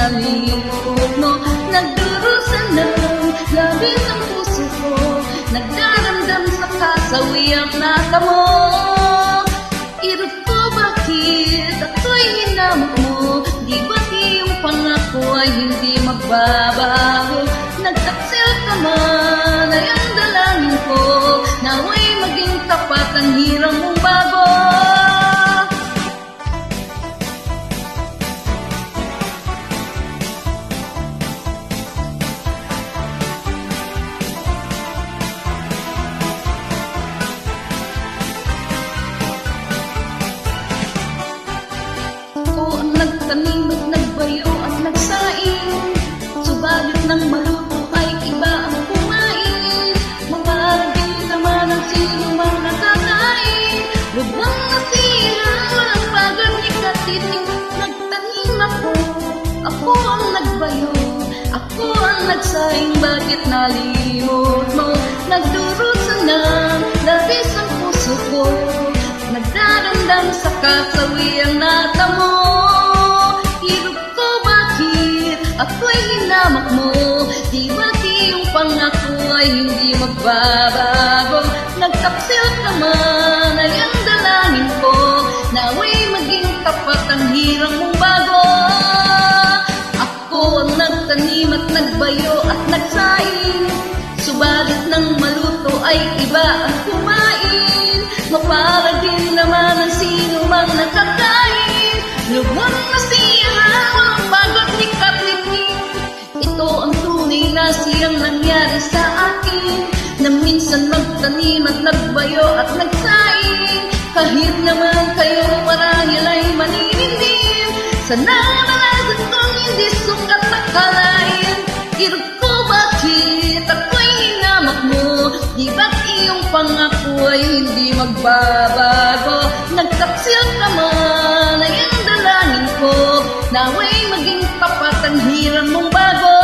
nalimot mo. Nagdurusa ng labis ang puso ko, nagdaramdam sa kasawiang natamo. Irot ko bakit ako'y hinamok mo, di ba't iyong pangako ay hindi magbabago. Nagtaksil ka man ay ang dalangin ko, naway maging tapat ang hirang mong bago. Nagtanim at nagbayo at nagsaing, subalit ng maluto ay iba ang kumain. Maparagin naman ang sino mang nakakain, lubang nasira, walang pagani katiting. Nagtanim ako ang nagbayo, ako ang nagsaing, bakit nalimot mo? Nagdurusa ng labis ang puso ko, nagdaramdam sa kasawiang natamo. Ako'y hinamak mo, di ba't iyong pangako ay hindi magbabago. Nagtaksil ka man ay ang dalangin ko, naway maging tapat ang hirang mong bago. Ako ang nagtanim at nagbayo at nagsaing, subalit ng maluto ay iba ang kumain. Maparagin naman ang sino mang nakakain, lubang nasira, walang bagot ni kaplitin. Ito ang tunay na siyang nangyari sa akin, na minsan magtanim at nagbayo at nagsaing. Kahit naman kayo marahil ay maninindin, sa naranasan kong hindi sukat nakalain. Irot ko bakit ako'y hinamak mo, di ba't iyong pangako ay hindi magbabago. Nagtaksil ka man ay ang dalangin ko, naway maging tapat ang hirang mong bago.